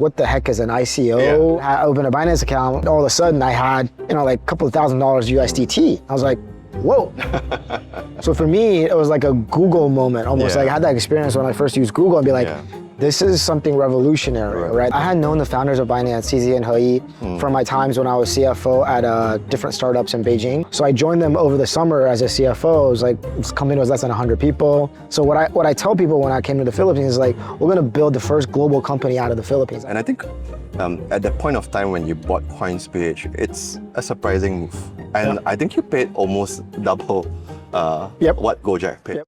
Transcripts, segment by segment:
What the heck is an ICO? Yeah. I opened a Binance account. All of a sudden I had, like a couple of $1,000s USDT. I was like, whoa. So for me, it was like a Google moment almost. Yeah. Like I had that experience when I first used Google and be like, Yeah. this is something revolutionary, right? I had known the founders of Binance, CZ and He, from my times when I was CFO at different startups in Beijing. So I joined them over the summer as a CFO. It was like, this company was less than 100 people. So what I tell people when I came to the Philippines is like, we're gonna build the first global company out of the Philippines. And I think at the point of time when you bought Coins.ph, it's a surprising move. And I think you paid almost double what Gojek paid.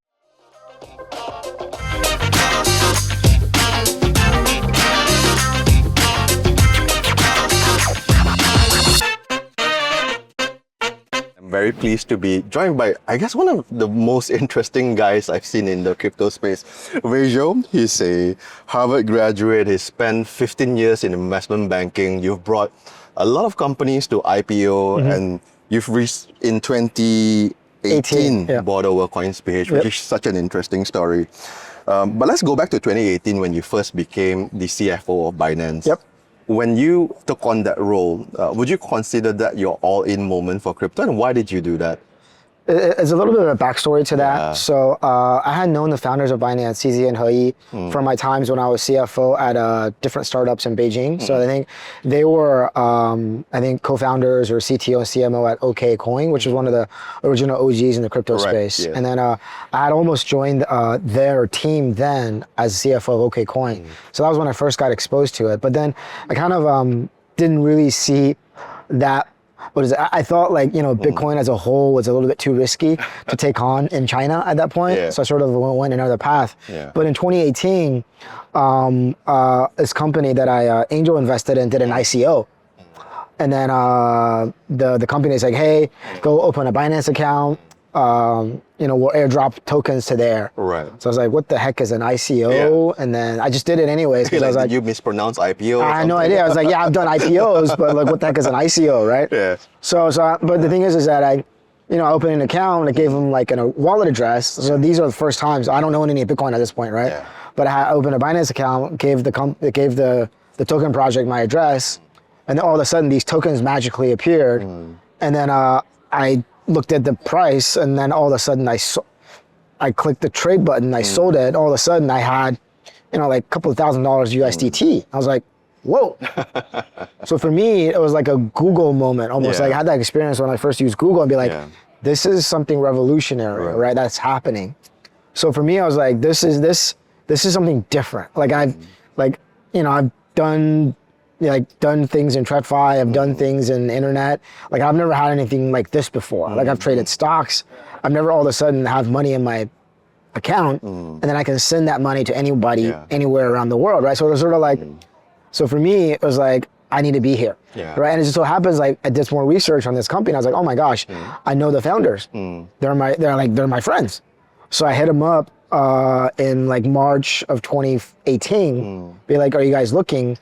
Very pleased to be joined by, I guess, one of the most interesting guys I've seen in the crypto space. Zhou, he's a Harvard graduate. He spent 15 years in investment banking. You've brought a lot of companies to IPO, and you've reached in 2018 bought over Coins.ph, which is such an interesting story. But let's go back to 2018 when you first became the CFO of Binance. When you took on that role, would you consider that your all-in moment for crypto, and why did you do that? It's a little bit of a backstory to that. So I had known the founders of Binance, CZ and He, from my times when I was CFO at different startups in Beijing. So I think they were, co-founders or CTO and CMO at OKCoin, which was one of the original OGs in the crypto space. And then I had almost joined their team then as CFO of OKCoin. So that was when I first got exposed to it. But then I kind of didn't really see that. I thought Bitcoin as a whole was a little bit too risky to take on in China at that point. So I sort of went another path. But in 2018, this company that I angel invested in did an ICO. And then the company is like, hey, go open a Binance account. We'll airdrop tokens to there. So I was like, what the heck is an ICO? And then I just did it anyways. Because I was like, you mispronounce IPO? I had no idea. I was like, yeah, I've done IPOs, but like, what the heck is an ICO, right? But the thing is that I opened an account and I gave them like a wallet address. So these are the first times. I don't own any Bitcoin at this point, right? But I opened a Binance account, gave the token project my address, and then all of a sudden these tokens magically appeared. And then I looked at the price, and then all of a sudden I clicked the trade button, I sold it. All of a sudden I had, like a couple of $1,000s USDT. I was like, whoa. So for me, it was like a Google moment almost. Like I had that experience when I first used Google and be like, this is something revolutionary, right? That's happening. So for me, I was like, this is something different. Like I've done things in TradFi, I've done things in the internet. Like I've never had anything like this before. Like I've traded stocks. I've never all of a sudden have money in my account and then I can send that money to anybody anywhere around the world, right? So it was sort of like, so for me, it was like, I need to be here, right? And it just so happens like I did some more research on this company. I was like, oh my gosh, I know the founders. They're my friends. So I hit them up in like March of 2018, be like, are you guys looking?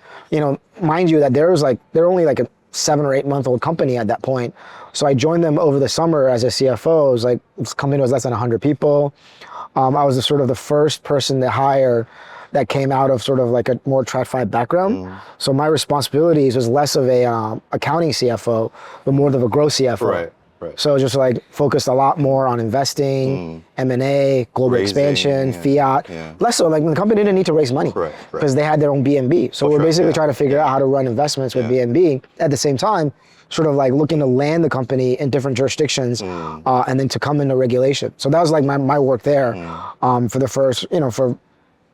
Mind you that they're only like a 7 or 8 month old company at that point. So I joined them over the summer as a CFO. It was like, this company was less than 100 people. I was the first person to hire that came out of sort of like a more TradFi background. So my responsibilities was less of a accounting CFO, but more of a growth CFO. So just like focused a lot more on investing, M&A, global expansion, fiat. Less so, like the company didn't need to raise money because they had their own BNB. So we're basically trying to figure out how to run investments with BNB. At the same time, sort of like looking to land the company in different jurisdictions and then to come into regulation. So that was like my work there for the first,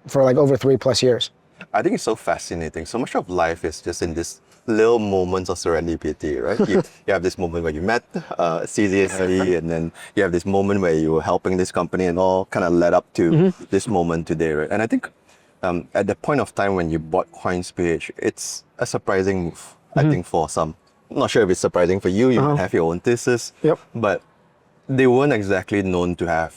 for like over 3+ years. I think it's so fascinating. So much of life is just in this little moments of serendipity, right? You have this moment where you met CZ and then you have this moment where you were helping this company and all kind of led up to this moment today, right? And I think at the point of time when you bought Coins.ph, it's a surprising move, I think, for some. I'm not sure if it's surprising for you, you might have your own thesis, but they weren't exactly known to have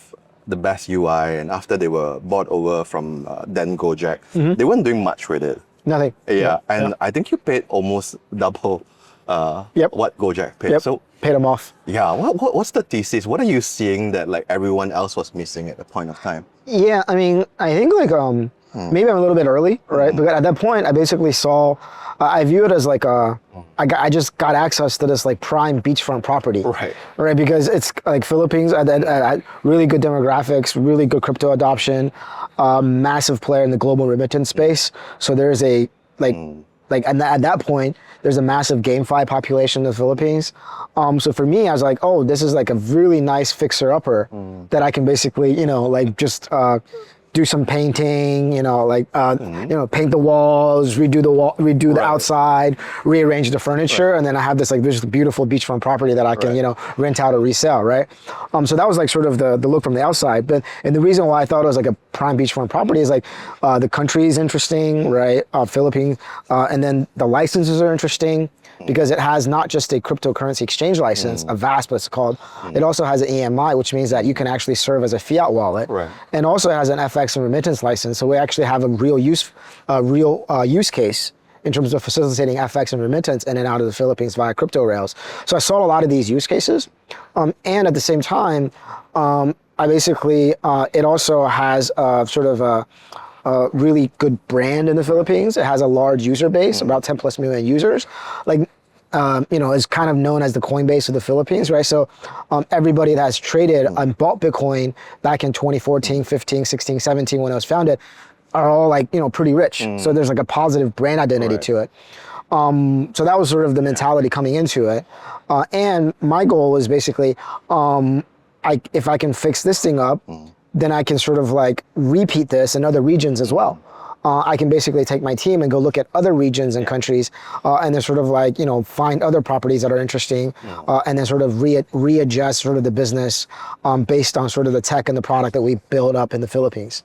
the best UI, and after they were bought over from then Gojek, they weren't doing much with it. Nothing. I think you paid almost double what Gojek paid. So paid them off. What's the thesis? What are you seeing that like everyone else was missing at the point of time? I mean, I think like maybe I'm a little bit early, right? But at that point, I basically saw, I view it as like I just got access to this like prime beachfront property, right? Because it's like Philippines, really good demographics, really good crypto adoption, massive player in the global remittance space. So there's a and at that point, there's a massive GameFi population in the Philippines. So for me, I was like, oh, this is like a really nice fixer-upper that I can basically, just do some painting, paint the walls, redo the outside, rearrange the furniture, and then I have this like this beautiful beachfront property that I can, rent out or resell, right? So that was like sort of the look from the outside. And the reason why I thought it was like a prime beachfront property is like the country is interesting, right? Philippines, and then the licenses are interesting, because it has not just a cryptocurrency exchange license, a VASP it's called, it also has an EMI, which means that you can actually serve as a fiat wallet, and also has an FX and remittance license. So we actually have a real use case in terms of facilitating FX and remittance in and out of the Philippines via crypto rails. So I saw a lot of these use cases, and at the same time, I basically, it also has sort of a really good brand in the Philippines. It has a large user base, about 10 plus million users. Is kind of known as the Coinbase of the Philippines, right? So everybody that has traded and bought Bitcoin back in 2014, 15, 16, 17 when it was founded are all like, pretty rich. So there's like a positive brand identity to it. So that was sort of the mentality coming into it. And my goal was basically, if I can fix this thing up, then I can sort of like repeat this in other regions as well. I can basically take my team and go look at other regions and countries, and then sort of like, find other properties that are interesting, and then sort of readjust sort of the business based on sort of the tech and the product that we build up in the Philippines.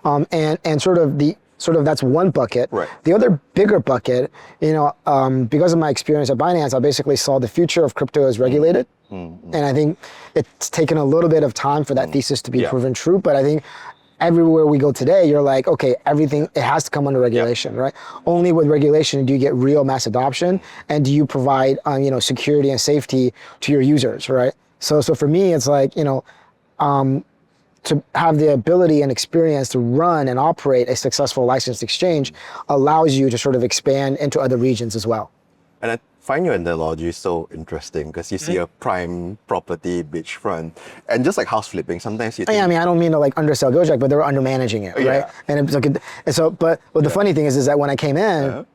And sort of that's one bucket. The other bigger bucket, because of my experience at Binance, I basically saw the future of crypto as regulated. And I think it's taken a little bit of time for that thesis to be proven true. But I think everywhere we go today, you're like, okay, everything, it has to come under regulation, right? Only with regulation do you get real mass adoption, and do you provide, security and safety to your users, right? So for me, it's like, to have the ability and experience to run and operate a successful licensed exchange allows you to sort of expand into other regions as well. And I find your analogy so interesting, because you see a prime property beachfront, and just like house flipping, sometimes you think, I mean, I don't mean to like undersell Gojek, but they were under managing it, right? And it's like, but the funny thing is that when I came in,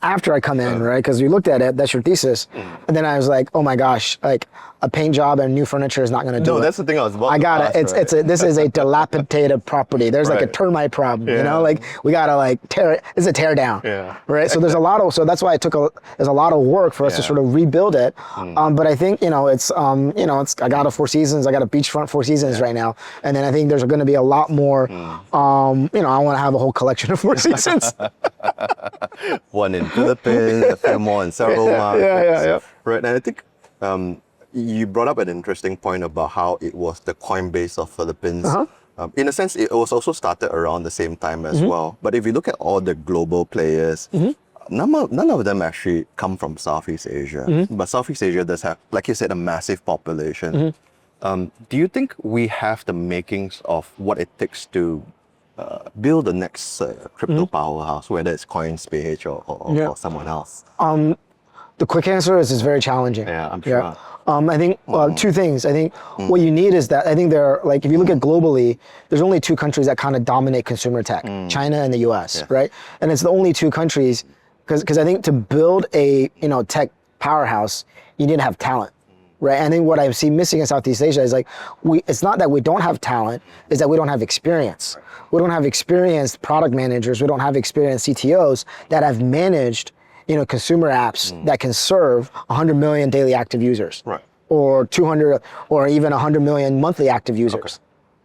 after I come in, right? Because you looked at it, that's your thesis, and then I was like, oh my gosh, like a paint job and new furniture is not going to do it. No, that's the thing I was about I got to it. ask, This is a dilapidated property. There's like a termite problem, like we got to like tear it. It's a tear down, right? So there's a lot of, so that's why there's a lot of work for us to sort of rebuild it. But I think, it's, I got a Four Seasons, I got a beachfront Four Seasons right now. And then I think there's going to be a lot more, I want to have a whole collection of Four Seasons. One in Philippines, a few more in several markets. Right, and I think you brought up an interesting point about how it was the Coinbase of Philippines. In a sense, it was also started around the same time as well. But if you look at all the global players, none of them actually come from Southeast Asia. But Southeast Asia does have, like you said, a massive population. Do you think we have the makings of what it takes to build the next crypto powerhouse, whether it's Coins.ph or someone else? The quick answer is it's very challenging. Yeah, I'm sure. I think two things. I think what you need is that, I think there are, like, if you look at globally, there's only two countries that kind of dominate consumer tech, China and the US, right? And it's the only two countries, because I think to build a, tech powerhouse, you need to have talent. Right. I think what I see missing in Southeast Asia is like, it's not that we don't have talent, it's that we don't have experience. We don't have experienced product managers. We don't have experienced CTOs that have managed, consumer apps that can serve 100 million daily active users, or 200, or even 100 million monthly active users,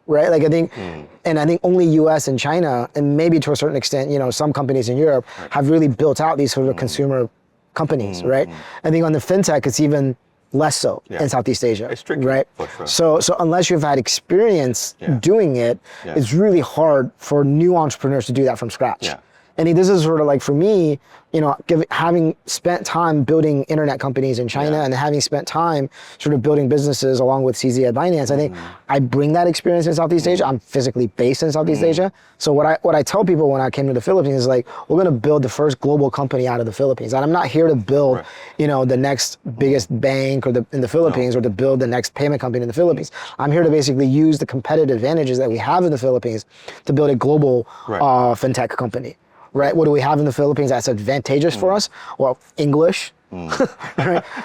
right? Like I think, and I think only US and China, and maybe to a certain extent, some companies in Europe have really built out these sort of consumer companies, right? I think on the fintech, it's even less so in Southeast Asia, it's tricky, right? For sure. So unless you've had experience doing it, it's really hard for new entrepreneurs to do that from scratch. I think this is sort of like, for me, having spent time building internet companies in China and having spent time sort of building businesses along with CZ at Binance, I think I bring that experience in Southeast Asia. I'm physically based in Southeast Asia. So what I tell people when I came to the Philippines is like, we're going to build the first global company out of the Philippines. And I'm not here to build, the next biggest bank in the Philippines or to build the next payment company in the Philippines. I'm here to basically use the competitive advantages that we have in the Philippines to build a global fintech company. Right? What do we have in the Philippines that's advantageous for us? Well, English, right?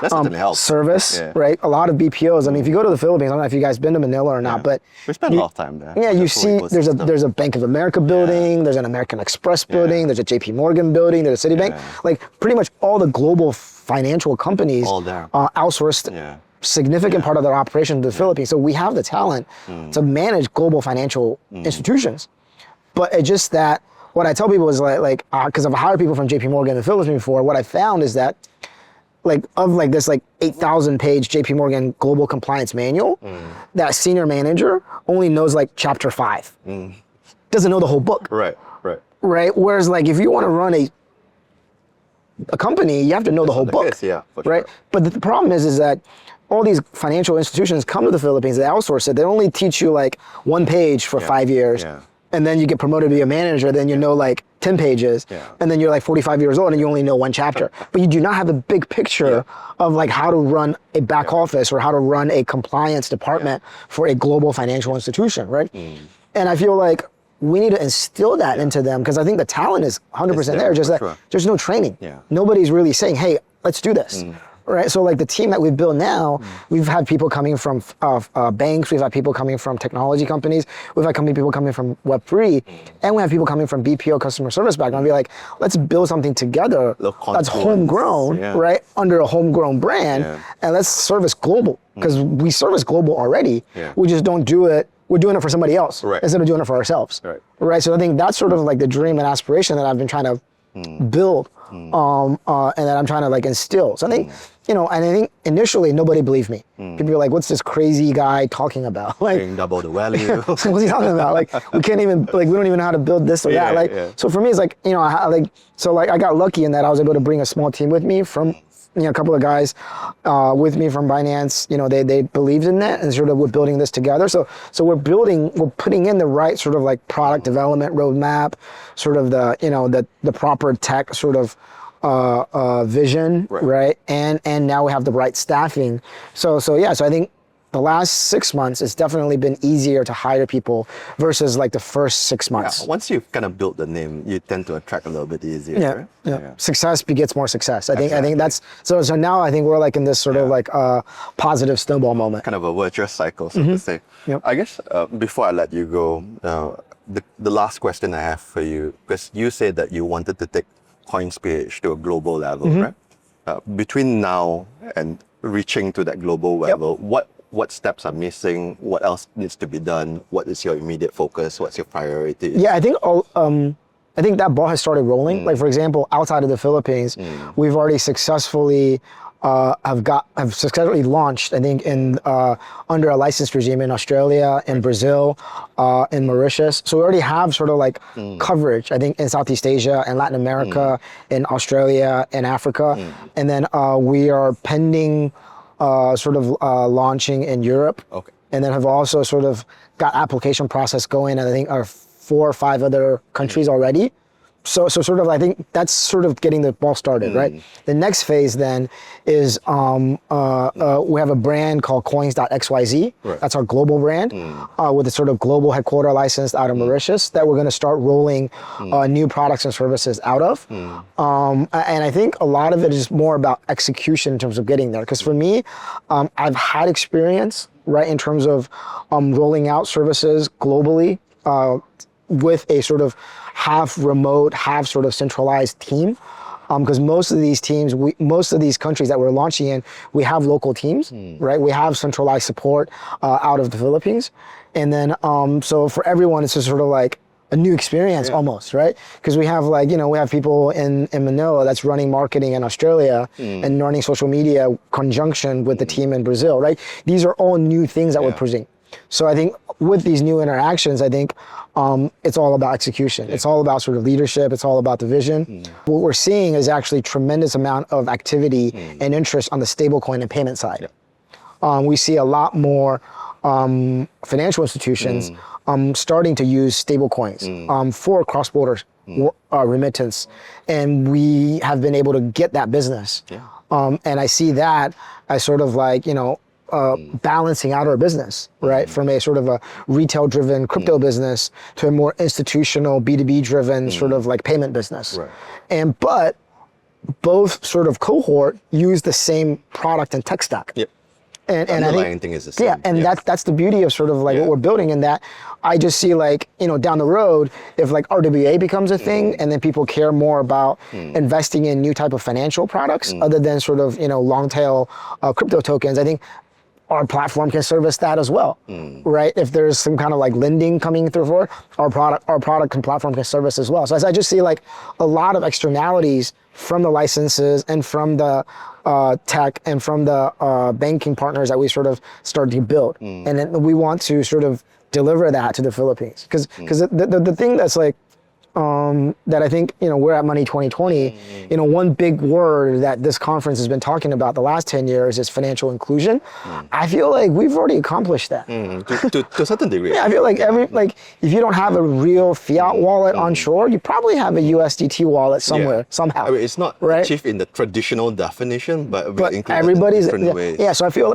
That certainly helps. Service, right? A lot of BPOs. I mean, if you go to the Philippines, I don't know if you guys been to Manila or not, but we spend a lot of time there. Yeah, you see there's a Bank of America building, there's an American Express building, there's a JP Morgan building, there's a Citibank. Like pretty much all the global financial companies outsourced significant part of their operation to the Philippines. So we have the talent to manage global financial institutions. But it's just that what I tell people is because I've hired people from JP Morgan in the Philippines before, what I found is that this 8,000 page JP Morgan global compliance manual, that senior manager only knows like chapter 5. Doesn't know the whole book. Right. Whereas like if you want to run a company, you have to know the whole book. For right? Sure. But the problem is that all these financial institutions come to the Philippines, they outsource it, they only teach you like 1 page for 5 years. And then you get promoted to be a manager, then you know like 10 pages, and then you're like 45 years old and you only know 1 chapter. But you do not have a big picture of like how to run a back office or how to run a compliance department for a global financial institution, right? And I feel like we need to instill that into them because I think the talent is 100% there, just that there's no training. Nobody's really saying, hey, let's do this. Right, so like the team that we've built now, we've had people coming from banks, we've had people coming from technology companies, we've had people coming from Web3, and we have people coming from BPO customer service background. Be like, let's build something together that's homegrown, right, under a homegrown brand, and let's service global because we service global already. We just don't do it. We're doing it for somebody else instead of doing it for ourselves. Right. So I think that's sort of like the dream and aspiration that I've been trying to build, and that I'm trying to like instill. So I think, and I think initially nobody believed me. People were like, "What's this crazy guy talking about? Like, double the value. What's he talking about? Like, we can't even we don't even know how to build this or that. Like, so for me, it's like, I got lucky in that I was able to bring a small team with me from. A couple of guys with me from Binance, they believed in that and sort of we're building this together. So we're putting in the right sort of like product development roadmap, sort of the proper tech sort of vision, right? And now we have the right staffing. So I think the last 6 months, it's definitely been easier to hire people versus like the first 6 months. Once you've kind of built the name, you tend to attract a little bit easier. Success begets more success. I think that's so now I think we're like in this sort of like positive snowball moment. Kind of a virtuous cycle, so to say. I guess before I let you go, the last question I have for you, because you said that you wanted to take Coins.ph to a global level, right? Between now and reaching to that global level, what steps are missing? What else needs to be done? What is your immediate focus? What's your priority? Yeah, I think that ball has started rolling. Like for example, outside of the Philippines, we've already successfully have successfully launched. I think in under a licensed regime in Australia, in Brazil, in Mauritius. So we already have sort of like coverage. I think in Southeast Asia and Latin America, in Australia and Africa, and then we are pending. Sort of launching in Europe, and then have also sort of got application process going, and I think are 4 or 5 other countries already. So sort of I think that's sort of getting the ball started, right? The next phase then is we have a brand called Coins.xyz. That's our global brand with a sort of global headquarter licensed out of Mauritius that we're going to start rolling new products and services out of. And I think a lot of it is more about execution in terms of getting there. Because for me, I've had experience, right, in terms of rolling out services globally with a sort of half remote, half sort of centralized team. Because most of these teams, most of these countries that we're launching in, we have local teams, right? We have centralized support out of the Philippines. And then, so for everyone, it's just sort of like a new experience almost, right? Because we have like, we have people in Manila that's running marketing in Australia and running social media conjunction with the team in Brazil, right? These are all new things that we're presenting. So I think with these new interactions, I think it's all about execution. It's all about sort of leadership. It's all about the vision. What we're seeing is actually tremendous amount of activity and interest on the stablecoin and payment side. We see a lot more financial institutions starting to use stablecoins for cross-border remittance, and we have been able to get that business. And I see that as sort of like, balancing out our business, right? From a sort of a retail-driven crypto business to a more institutional B2B-driven sort of like payment business. But both sort of cohort use the same product and tech stack. And underlying thing is the same. That's the beauty of sort of like what we're building, in that I just see like, down the road, if like RWA becomes a thing and then people care more about investing in new type of financial products other than sort of, long tail crypto tokens, I think our platform can service that as well, right? If there's some kind of like lending coming through for our product and platform can service as well. So as I just see like a lot of externalities from the licenses and from the tech and from the banking partners that we sort of started to build. And then we want to sort of deliver that to the Philippines. Because the thing that's like, that I think, we're at Money 2020, one big word that this conference has been talking about the last 10 years is financial inclusion. I feel like we've already accomplished that. To a certain degree. Yeah, I feel like if you don't have a real fiat wallet on shore, you probably have a USDT wallet somewhere, somehow. I mean, it's not achieved in the traditional definition, but everybody's different ways. Yeah, so I feel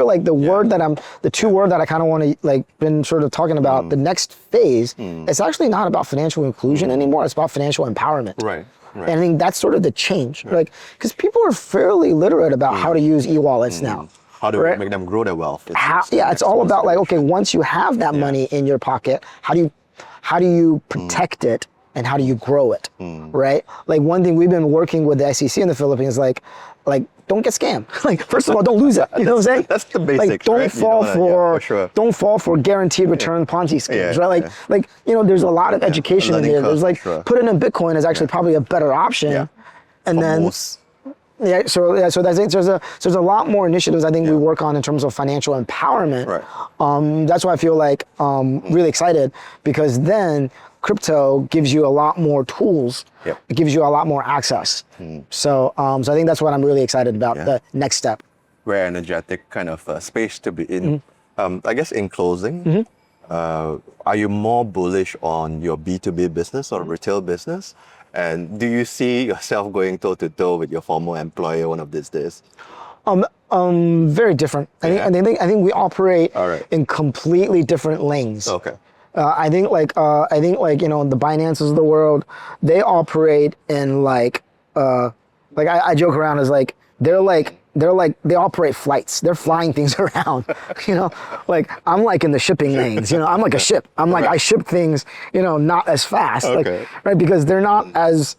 like the two word that I kind of want to like been sort of talking about, the next phase, it's actually not about financial inclusion anymore. It's about financial empowerment. Right. And I think that's sort of the change, like, because people are fairly literate about how to use e-wallets now. How to make them grow their wealth. It's all about like, okay, once you have that money in your pocket, how do you protect it and how do you grow it, right? Like one thing we've been working with the SEC in the Philippines, like don't get scammed. Like first of all, don't lose it. You know what I'm saying? That's the basics. Like don't fall for guaranteed return Ponzi schemes, right? Like there's a lot of education in there. There's like putting in Bitcoin is actually probably a better option, and for then. Most. So that's it. There's a lot more initiatives I think we work on in terms of financial empowerment. That's why I feel like really excited, because then crypto gives you a lot more tools. It gives you a lot more access. So I think that's what I'm really excited about, the next step. Very energetic kind of space to be in. I guess in closing, are you more bullish on your B2B business or retail business? And do you see yourself going toe-to-toe with your former employer one of these days? Very different. I think we operate in completely different lanes. Okay. I think the Binances of the world, they operate in I joke around as like they operate flights. They're flying things around, like I'm like in the shipping lanes, I'm like a ship. I'm like, I ship things, not as fast, right? Because they're not as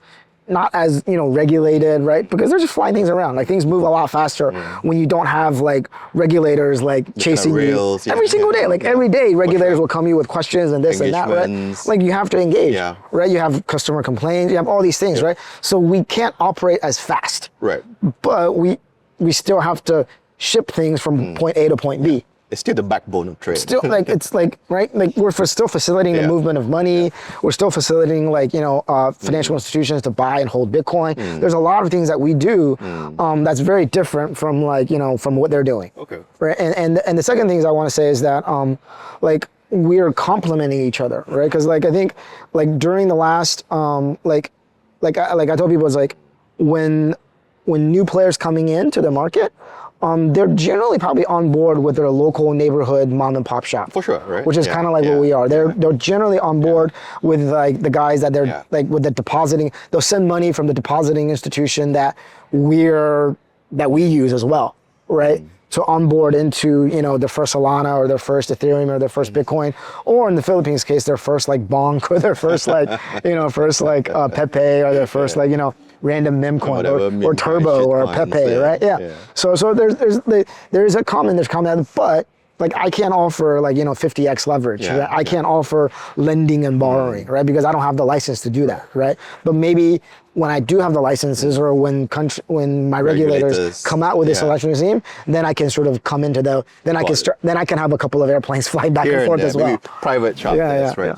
regulated, right? Because they're just flying things around. Like things move a lot faster when you don't have like regulators like chasing you every single day. Like every day, regulators will come to you with questions and this and that, right? Like you have to engage, right? You have customer complaints, you have all these things, right? So we can't operate as fast, right? But we still have to ship things from point A to point B. It's still the backbone of trade. Still, right? Like we're still facilitating the movement of money. We're still facilitating financial institutions to buy and hold Bitcoin. There's a lot of things that we do that's very different from from what they're doing. Okay. Right. And the second thing I want to say is that we are complementing each other, right? Because I think during the last I told people, it's like when new players coming into the market, they're generally probably on board with their local neighborhood mom and pop shop. For sure, right? Which is kind of like what we are. They're generally on board with the guys that they're with the depositing. They'll send money from the depositing institution that we use as well, right? To onboard into their first Solana or their first Ethereum or their first Bitcoin, or in the Philippines case, their first Bonk or their first Pepe or their first random meme coin or Turbo or Pepe, right? Yeah. So there's common, but like I can't offer like, 50x leverage. Yeah, Right? I can't offer lending and borrowing, right? Because I don't have the license to do that, right? But maybe when I do have the licenses or when my regulators come out with this election regime, then I can sort of come into then I can have a couple of airplanes fly back and forth as well. Maybe private charters, right?